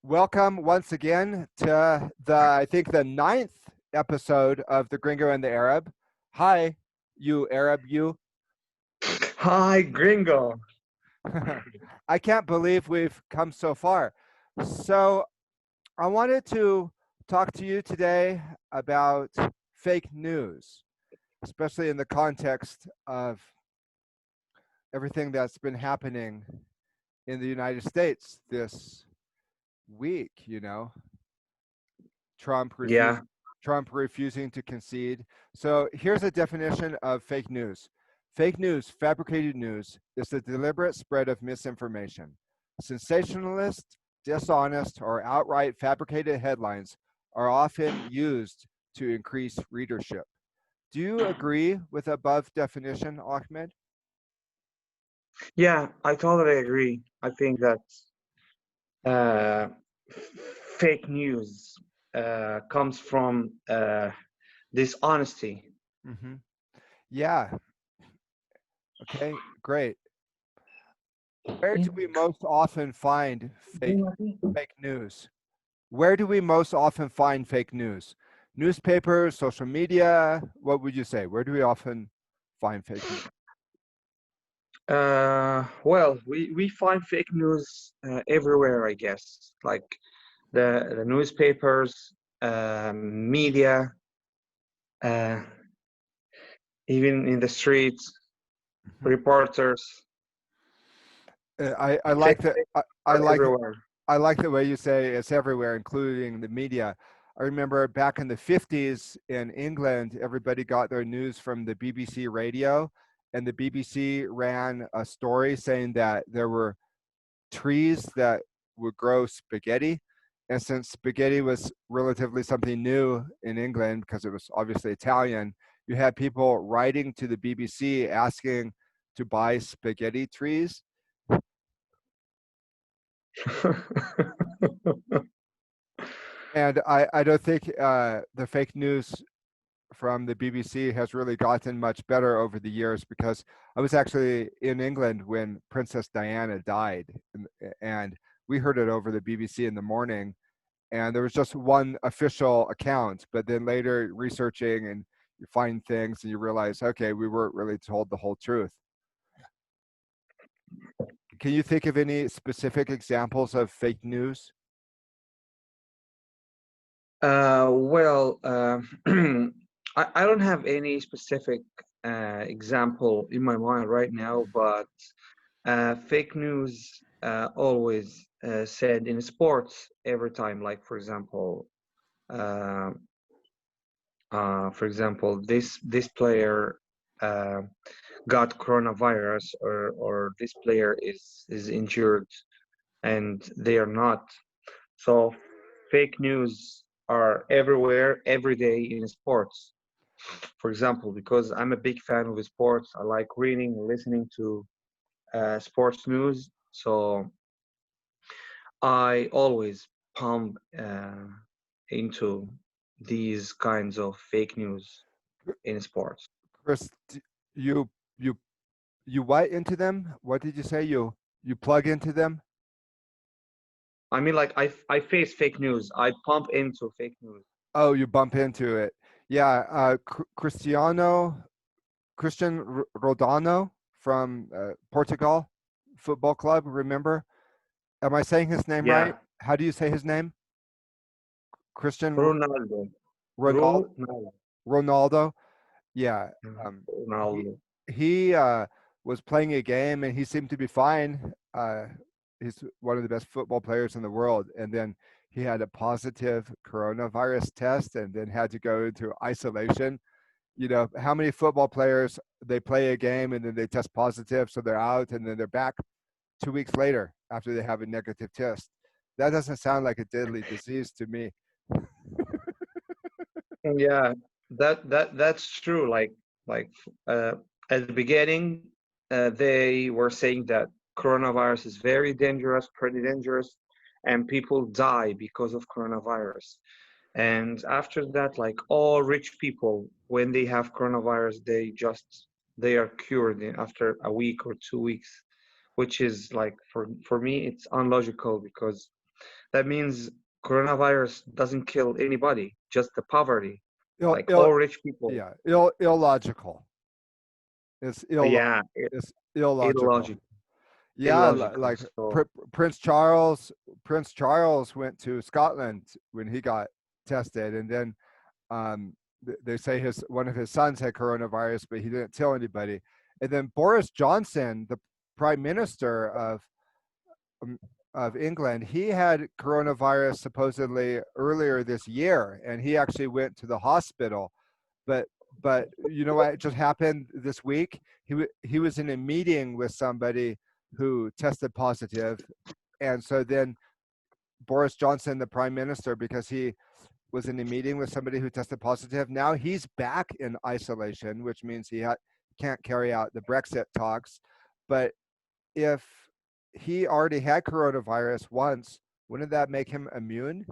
Welcome once again to I think the ninth episode of the Gringo and the Arab. Hi, you Arab, you. Hi, Gringo. I can't believe we've come so far. So, I wanted to talk to you today about fake news, especially in the context of everything that's been happening in the United States this week, Trump refused Yeah, Trump refusing to concede. So here's a definition of fake news. Fake news, fabricated news, is the deliberate spread of misinformation. Sensationalist, dishonest, or outright fabricated headlines are often used to increase readership. Do you agree with above definition, Ahmed? yeah, I totally agree. I think that uh, fake news comes from dishonesty. Mm-hmm. Yeah. Okay. Great. Where do we most often find fake news? Where do we most often find fake news? Newspapers, social media? What would you say? Where do we often find fake news? Well, we find fake news everywhere, I guess, like the newspapers, media, uh, even in the streets, Mhm. reporters. I Fake like that. news I are like everywhere. I like the way you say it's everywhere, including the media. I remember back in the 50s in England, everybody got their news from the BBC radio, and the BBC ran a story saying that there were trees that would grow spaghetti. And since spaghetti was relatively something new in England because it was obviously Italian, you had people writing to the BBC asking to buy spaghetti trees. And I don't think the fake news from the BBC has really gotten much better over the years because I was actually in England when Princess Diana died, and we heard it over the BBC in the morning. And there was just one official account, but then later researching and you find things and you realize, okay, we weren't really told the whole truth. Can you think of any specific examples of fake news? Well, I don't have any specific example in my mind right now, but fake news always said in sports every time. Like uh, for example, this player uh, got coronavirus, or this player is injured, and they are not. So fake news are everywhere, every day in sports. For example, because I'm a big fan of sports, I like reading and listening to sports news. So I always pump into these kinds of fake news in sports. Chris, you you you what into them? What did you say? You plug into them? I mean, like I face fake news. I pump into fake news. Oh, you bump into it. Yeah, Christian Rodano from Portugal Football Club. Remember? Am I saying his name right? Yeah, How do you say his name? Christian Ronaldo. Ronaldo. Ronaldo. Ronaldo. Yeah. Um, he Ronaldo. he was playing a game and he seemed to be fine. He's one of the best football players in the world, and then he had a positive coronavirus test, and then had to go into isolation. How many football players they play a game and then they test positive, so they're out, and then they're back 2 weeks later after they have a negative test. That doesn't sound like a deadly disease to me. Yeah, that's true. Like uh, at the beginning, they were saying that coronavirus is very dangerous, pretty dangerous, and people die because of coronavirus. And after that, like all rich people, when they have coronavirus, they are cured after a week or 2 weeks, which is like for me, it's unlogical because That means coronavirus doesn't kill anybody, just the poverty, Ill, like Ill, all rich people. yeah, illogical. It's Yeah, it's illogical. illogical, Yeah, illogical. like So Prince Charles. Prince Charles went to Scotland when he got tested, and then they say his one of his sons had coronavirus, but he didn't tell anybody. And then Boris Johnson, the Prime Minister um, of England, he had coronavirus supposedly earlier this year, and he actually went to the hospital. But you know what just happened this week? He was in a meeting with somebody who tested positive, and so then Boris Johnson, the Prime Minister, because he was in a meeting with somebody who tested positive. Now he's back in isolation, which means can't carry out the Brexit talks. But if he already had coronavirus once, wouldn't that make him immune?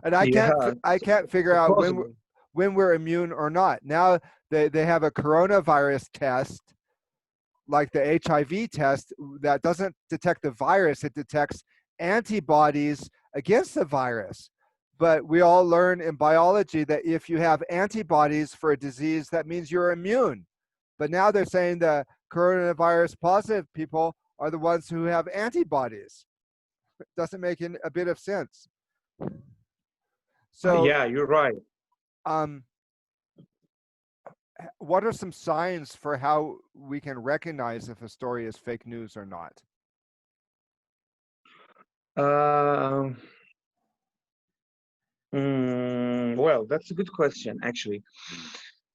And yeah, I can't figure out supposedly. when we're immune or not. Now they have a coronavirus test like the HIV test that doesn't detect the virus, it detects antibodies against the virus. But we all learn in biology that if you have antibodies for a disease, that means you're immune. But now they're saying the coronavirus positive people are the ones who have antibodies. It doesn't make a bit of sense. So, Yeah, you're right. um, what are some signs for how we can recognize if a story is fake news or not? Um, well, that's a good question, actually.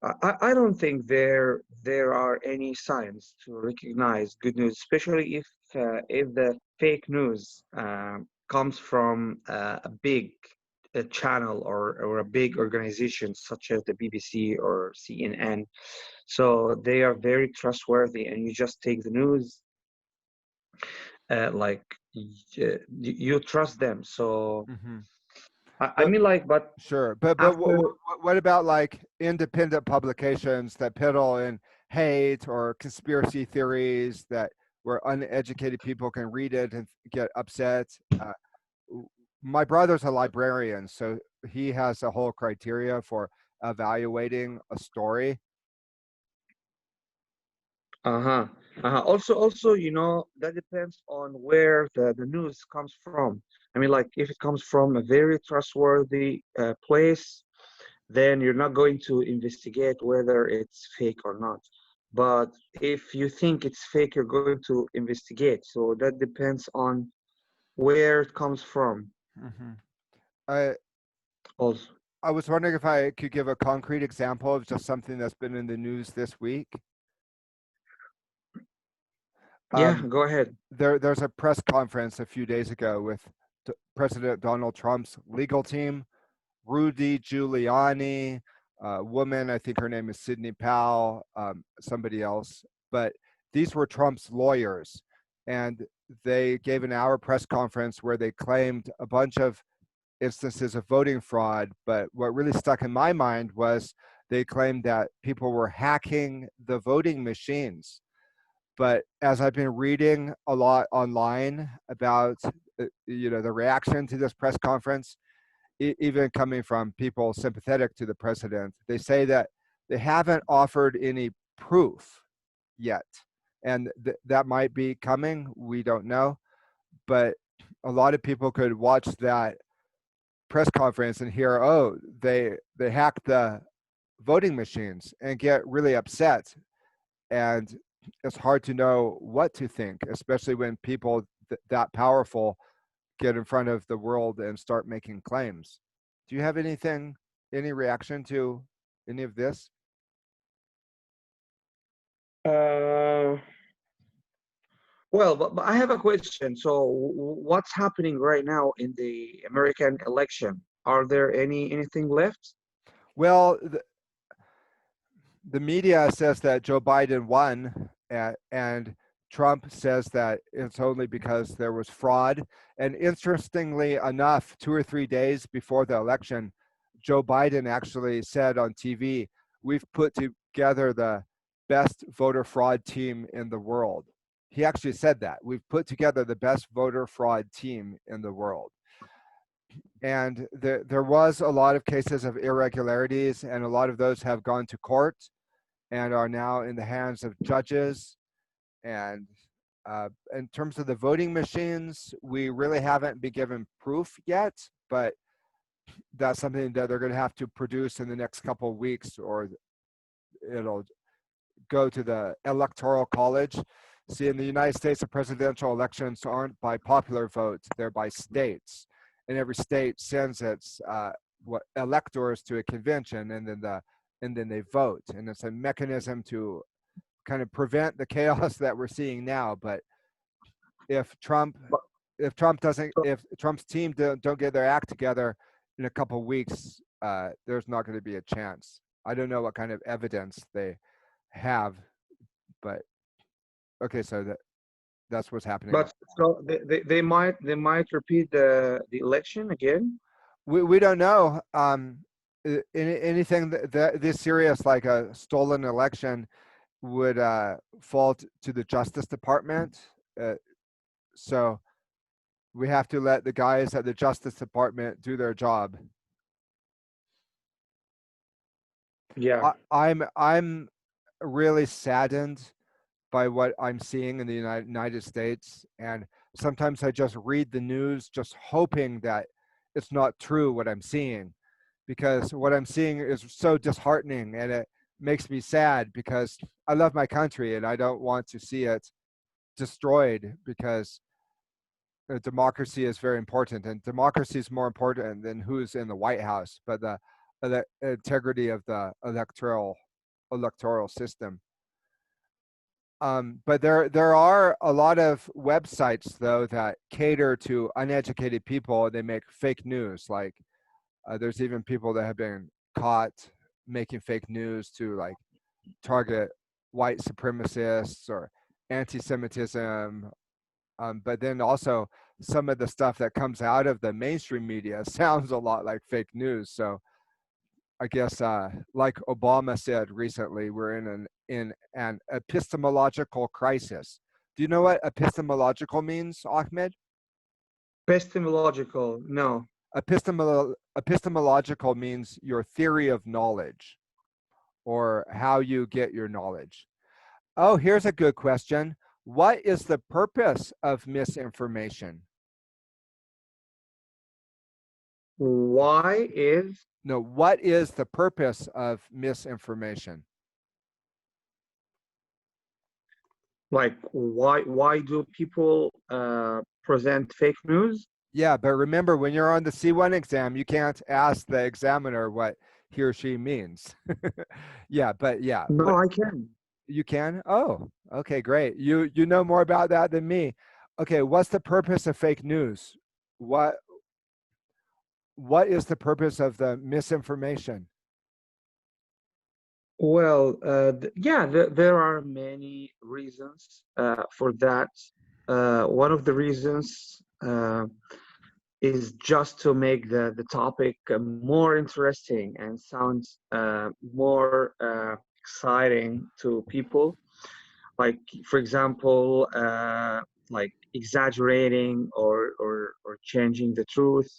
I don't think there are any signs to recognize good news, especially if the fake news comes from a big channel or a big organization such as the BBC or CNN. So they are very trustworthy, and you just take the news like you trust them. So Mm-hmm. I mean, like, but Sure, but after what about like independent publications that peddle in hate or conspiracy theories that where uneducated people can read it and get upset? W- my brother's a librarian, so he has a whole criteria for evaluating a story. Uh-huh. Uh-huh. Also, that depends on where the news comes from. I mean, like, if it comes from a very trustworthy place, then you're not going to investigate whether it's fake or not. But if you think it's fake, you're going to investigate. So that depends on where it comes from Hmm. I also. I was wondering if I could give a concrete example of just something that's been in the news this week. Yeah, Um, go ahead. there's a press conference a few days ago with President Donald Trump's legal team, Rudy Giuliani, a woman, I think her name is Sidney Powell, somebody else, but these were Trump's lawyers, and they gave an hour press conference where they claimed a bunch of instances of voting fraud. But what really stuck in my mind was they claimed that people were hacking the voting machines. But as I've been reading a lot online about the reaction to this press conference, even coming from people sympathetic to the president, they say that they haven't offered any proof yet, and that might be coming. We don't know, but a lot of people could watch that press conference and hear, oh, they hacked the voting machines and get really upset, and it's hard to know what to think, especially when people that powerful get in front of the world and start making claims. Do you have any reaction to any of this? Uh, but I have a question. So, what's happening right now in the American election? Are there anything left? Well, the media says that Joe Biden won, and Trump says that it's only because there was fraud. And interestingly enough, 2 or 3 days before the election, Joe Biden actually said on TV, "We've put together the best voter fraud team in the world." He actually said that we've put together the best voter fraud team in the world. And there was a lot of cases of irregularities, and a lot of those have gone to court and are now in the hands of judges. And in terms of the voting machines, we really haven't been given proof yet, but that's something that they're going to have to produce in the next couple of weeks, or it'll go to the electoral college. See, in the United States, the presidential elections aren't by popular vote; they're by states, and every state sends its what electors to a convention, and then they vote, and it's a mechanism to kind of prevent the chaos that we're seeing now. But if Trump But, if Trump doesn't so, if Trump's team don't get their act together in a couple of weeks, there's not going to be a chance. I don't know what kind of evidence they have, but okay, so that's what's happening. but so they might repeat the election again. We don't know. Anything that this serious, like a stolen election, would fall to the Justice Department. So we have to let the guys at the Justice Department do their job. Yeah. I'm really saddened by what I'm seeing in the United States, and sometimes I just read the news, just hoping that it's not true what I'm seeing, because what I'm seeing is so disheartening, and it makes me sad because I love my country and I don't want to see it destroyed, because democracy is very important, and democracy is more important than who's in the White House, but the integrity of the electoral system. But there are a lot of websites though that cater to uneducated people. They make fake news. Like there's even people that have been caught making fake news to like target white supremacists or anti-Semitism. But then also some of the stuff that comes out of the mainstream media sounds a lot like fake news. So I guess, like Obama said recently, we're in an epistemological crisis. Do you know what epistemological means, Ahmed? Epistemological, no. Epistemological means your theory of knowledge or how you get your knowledge. Oh, here's a good question. What is the purpose of misinformation? Why is No, what is the purpose of misinformation? like why do people present fake news? Yeah, but remember, when you're on the C1 exam, you can't ask the examiner what he or she means. Yeah, but yeah, No, what I can. you can? Oh, okay, great. You know more about that than me. Okay, what's the purpose of fake news? What what is the purpose of the misinformation? Well, yeah, there are many reasons for that. One of the reasons is just to make the topic more interesting and sounds more exciting to people. Like, for example, like exaggerating or changing the truth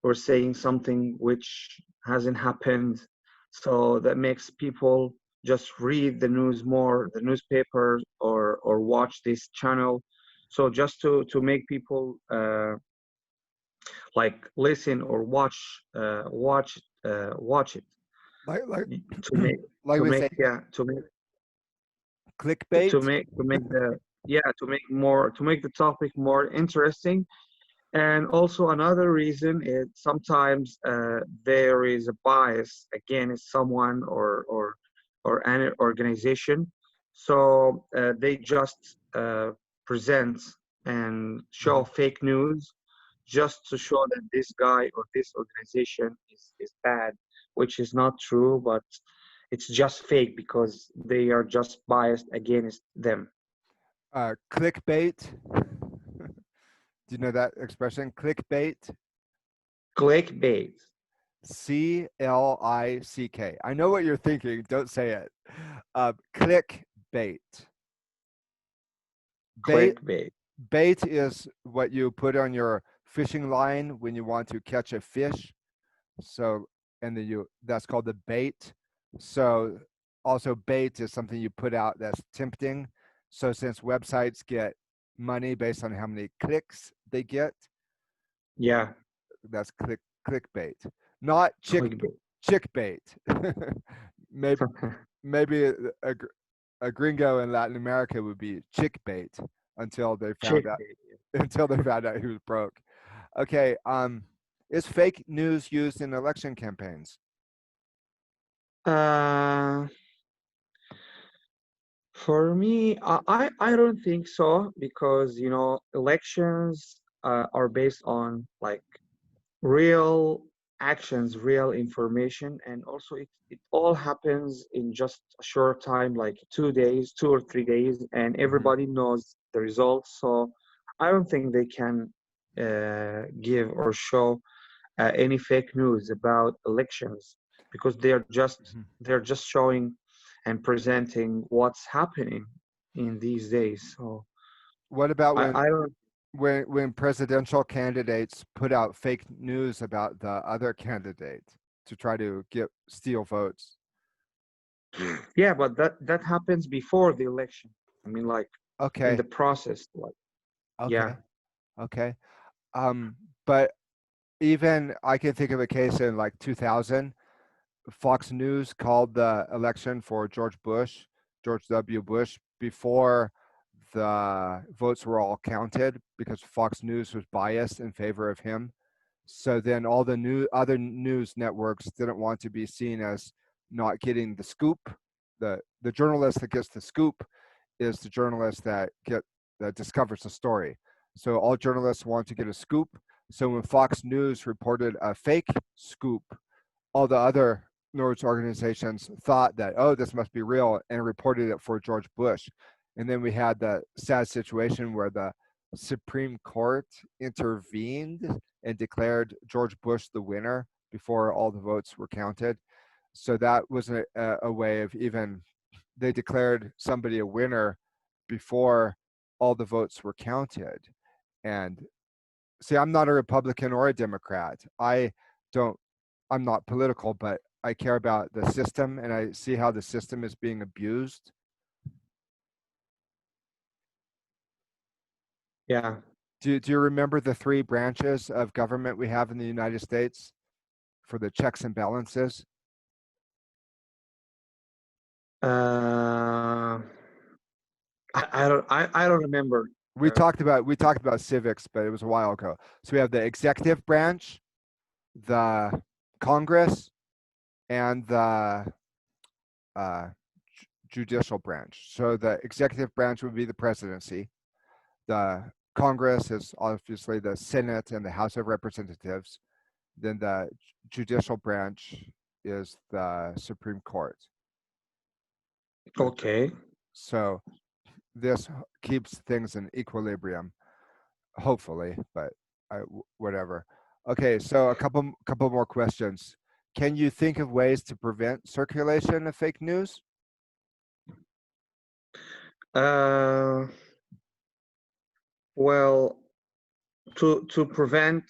or saying something which hasn't happened. So that makes people just read the news more, the newspaper, or watch this channel. So just to make people like listen or watch it Like to make like to we make say, yeah to make clickbait. to make the topic more interesting. And also another reason is sometimes there is a bias against someone or an organization, so they just present and show Mhm. fake news just to show that this guy or this organization is bad, which is not true, but it's just fake because they are just biased against them. Clickbait. Do you know that expression? Clickbait. Clickbait. Click. I know what you're thinking. Don't say it. Clickbait. Bait Clickbait. bait is what you put on your fishing line when you want to catch a fish. So and then you that's called the bait. So also bait is something you put out that's tempting. So since websites get money based on how many clicks they get, Yeah, that's clickbait. Not clickbait. chick bait. maybe maybe a gringo in Latin America would be chick bait until they found out Clickbait. until they found out he was broke. Okay, is fake news used in election campaigns? Uh, for me, I don't think so because elections are based on like real actions, real information, and also it all happens in just a short time, like 2 days, 2 or 3 days, and Hmm. everybody knows the results. So I don't think they can give or show any fake news about elections because Hmm. they're just showing and presenting what's happening in these days. So What about I don't. when presidential candidates put out fake news about the other candidate to try to get steal votes? Yeah, but that happens before the election. I mean, like in Okay, the process, like yeah. okay, okay. But even I can think of a case in like 2000. Fox News called the election for George W. Bush, before the votes were all counted because Fox News was biased in favor of him. So then all the other news networks didn't want to be seen as not getting the scoop. The journalist that gets the scoop is the journalist that discovers the story. So all journalists want to get a scoop. So when Fox News reported a fake scoop, all the other news organizations thought that, oh, this must be real, and reported it for George Bush. And then we had the sad situation where the Supreme Court intervened and declared George Bush the winner before all the votes were counted. So that was a way of even, they declared somebody a winner before all the votes were counted. And see, I'm not a Republican or a Democrat. Don't, I'm not political, but I care about the system and I see how the system is being abused. Yeah. Do you remember the three branches of government we have in the United States for the checks and balances? Uh, I don't remember. Uh, We talked about civics, but it was a while ago. So we have the executive branch, the Congress, and the uh, judicial branch. So the executive branch would be the presidency. The Congress is obviously the Senate and the House of Representatives. Then the judicial branch is the Supreme Court. The, okay. so this keeps things in equilibrium, hopefully, but whatever. Okay, so a couple more questions. Can you think of ways to prevent circulation of fake news? Uh, well, to prevent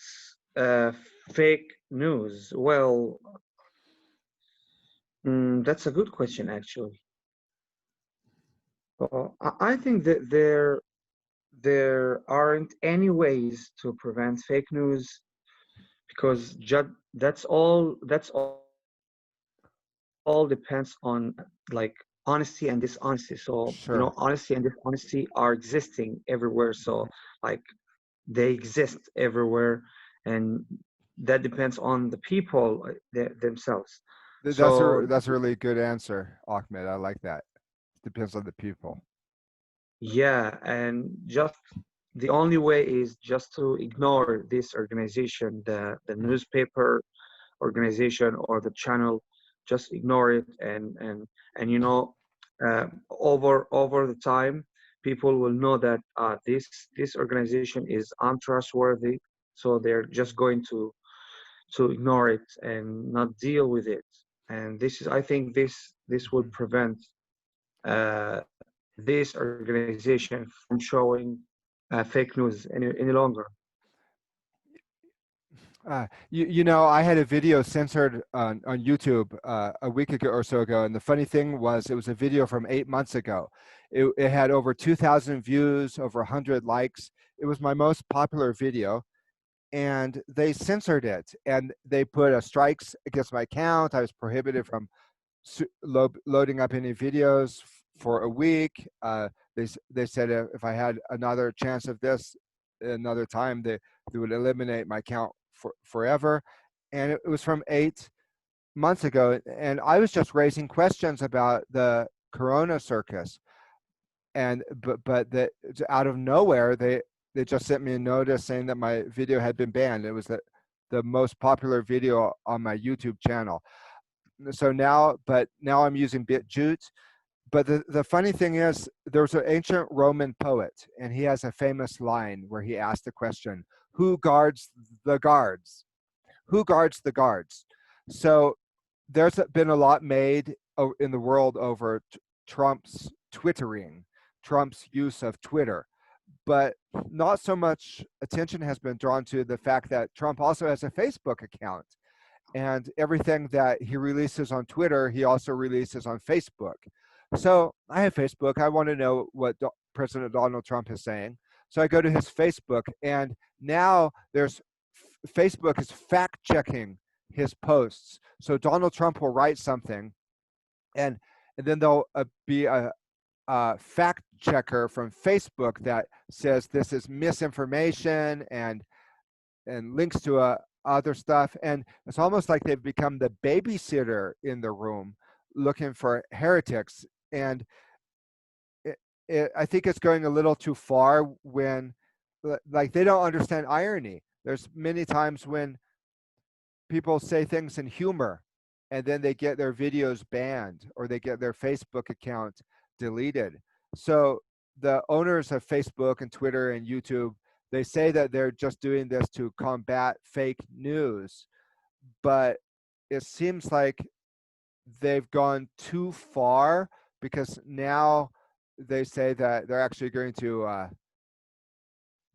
uh, fake news. Well, that's a good question actually. I think that there aren't any ways to prevent fake news because that's all depends on like honesty and dishonesty. So honesty and Sure. dishonesty are existing everywhere. So Mhm. like they exist everywhere, and that depends on the people themselves. So That's a really good answer, Ahmed. I like that. Depends on the people. yeah, and just the only way is just to ignore this organization, the Mhm. newspaper organization or the channel. Just ignore it, and over the time, people will know that this organization is untrustworthy. So they're just going to ignore it and not deal with it. And this is, I think, this will Mhm. prevent this organization from showing fake news any longer. You know, I had a video censored on YouTube a week ago or so ago, and the funny thing was, it was a video from 8 months ago. It had over 2,000 views, over 100 likes. It was my most popular video, and they censored it, and they put a strikes against my account. I was prohibited from loading up any videos for a week. They said if I had another chance of this another time, they would eliminate my account forever. And it was from 8 months ago, and I was just raising questions about the Corona circus, and but that out of nowhere they just sent me a notice saying that my video had been banned. It was the most popular video on my YouTube channel. So now I'm using BitJute. But the funny thing is, there was an ancient Roman poet, and he has a famous line where he asked the question, who guards the guards? Who guards the guards? So there's been a lot made in the world over Trump's twittering, Trump's use of Twitter, but not so much attention has been drawn to the fact that Trump also has a Facebook account, and everything that he releases on Twitter, he also releases on Facebook. So I have Facebook. I want to know what President Donald Trump is saying. So I go to his Facebook, and now Facebook is fact checking his posts. So Donald Trump will write something, and then there'll be a fact checker from Facebook that says this is misinformation and links to other stuff. And it's almost like they've become the babysitter in the room looking for heretics. And I think it's going a little too far when, like, they don't understand irony. There's many times when people say things in humor, and then they get their videos banned or they get their Facebook account deleted. So the owners of Facebook and Twitter and YouTube, they say that they're just doing this to combat fake news, but it seems like they've gone too far, because now they say that they're actually going to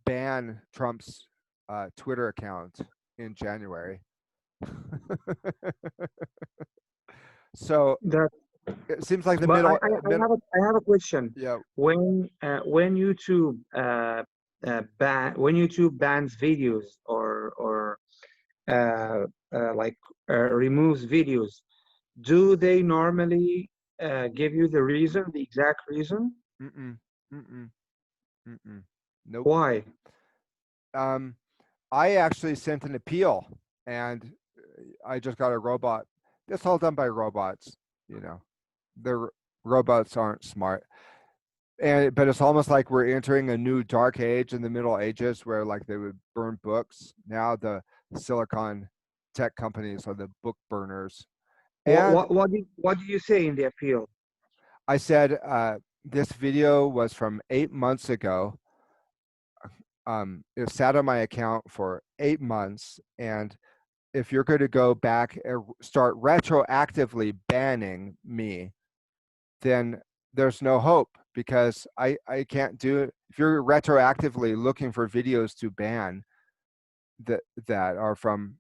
ban Trump's Twitter account in January. So That, it seems like the but middle, I have a question. yeah. When YouTube when YouTube bans videos or uh, like removes videos, do they normally give you the reason, the exact reason? Mm-mm, mm-mm, mm-mm. Nope. Why? Um, I actually sent an appeal, and I just got a robot. It's all done by robots. You know, the robots aren't smart, and but it's almost like we're entering a new dark age in the Middle Ages, where like they would burn books. Now the Silicon tech companies are the book burners. And What do you say in the appeal? I said, this video was from 8 months ago. It sat on my account for 8 months, and if you're going to go back and start retroactively banning me, then there's no hope, because I can't do it. If you're retroactively looking for videos to ban that are from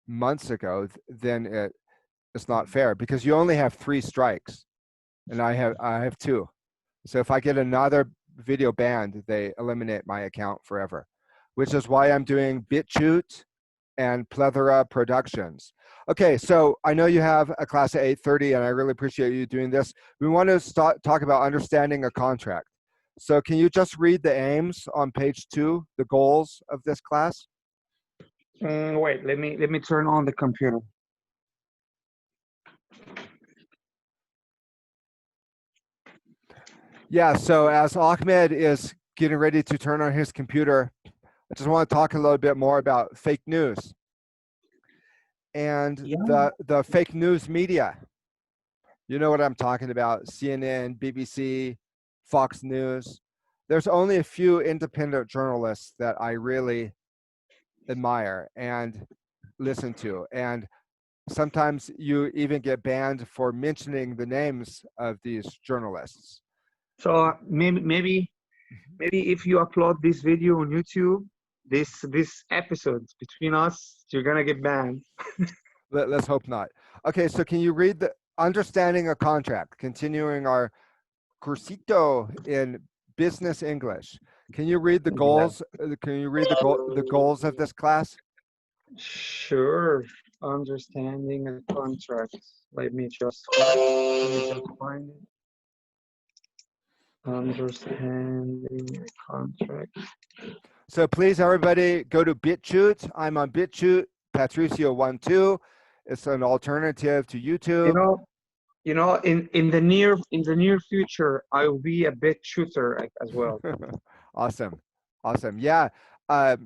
months ago, then it's not fair, because you only have 3 strikes, and I have 2. So if I get another video banned, they eliminate my account forever, which is why I'm doing BitChute and Plethora Productions. Okay, so I know you have a class at 8:30, and I really appreciate you doing this. We want to talk about understanding a contract. So can you just read the aims on page 2, the goals of this class? Wait, let me turn on the computer. Yeah, so as Ahmed is getting ready to turn on his computer, I just want to talk a little bit more about fake news and Yeah. the fake news media. You know what I'm talking about: CNN, BBC, Fox News. There's only a few independent journalists that I really admire and listen to. And sometimes you even get banned for mentioning the names of these journalists. So maybe if you upload this video on YouTube, this episode between us, you're gonna get banned. Let's hope not. Okay, so can you read the understanding a contract? Continuing our cursito in business English. Can you read the Yeah, goals? Can you read the goals of this class? sure. Understanding a contract. Let me just find it. Understanding a contract. So please, everybody, go to BitChute. I'm on BitChute. Patricio12. It's an alternative to You YouTube. know, in the near future, I will be a bit shooter as well. Awesome, awesome. Yeah, uh,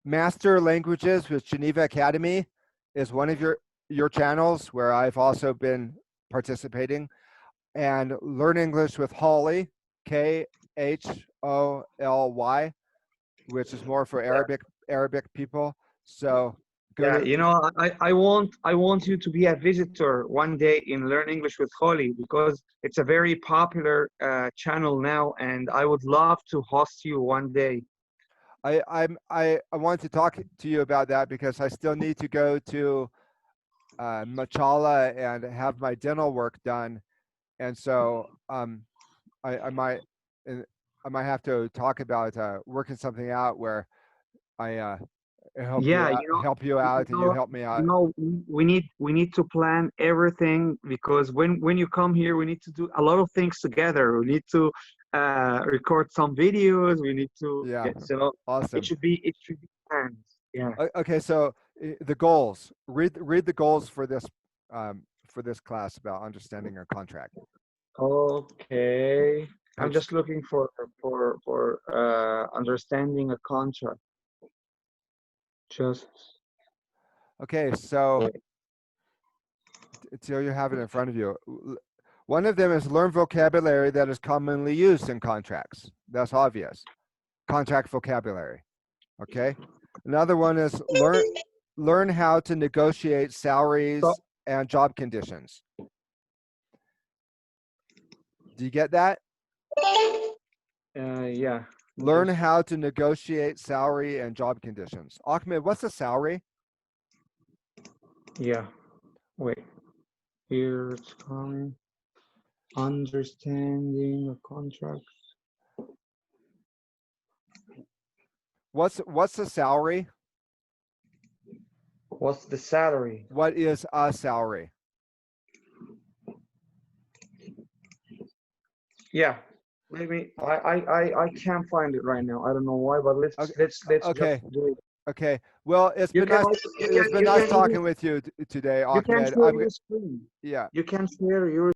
Master Languages with Geneva Academy is one of your channels where I've also been participating, and Learn English with Holly, Kholy, which is more for Arabic people. So go Yeah, to I want you to be a visitor one day in Learn English with Holly because it's a very popular channel now, and I would love to host you one day. I want to talk to you about that because I still need to go to Machala and have my dental work done, and so I might uh, I might have to talk about working something out where I Yeah, help you you out and you know, help me out. we need to plan everything because when you come here, we need to do a lot of things together. We need to record some videos. We need to, Yeah, yeah, so awesome. it should be planned. Yeah. Okay, so the goals. Read the goals for this class about understanding a contract. Okay. I'm Page. just looking for understanding a contract. Just Okay, so wait. until you have it in front of you. One of them is learn vocabulary that is commonly used in contracts. That's obvious. Contract vocabulary. Okay. Another one is learn how to negotiate So, salaries and job conditions. Do you get that? yeah, Learn just how to negotiate salary and job conditions. Ahmed, what's a salary? yeah. Wait. Here it's coming. Understanding a contract. What's a salary? What's the salary? What is a salary? Yeah. Maybe I can't find it right now. I don't know why, but let's Okay, let's just okay, do it. okay. Well, You can also it's been you nice can even talking with you today, you can Ahmed. share your screen. Yeah. You can share your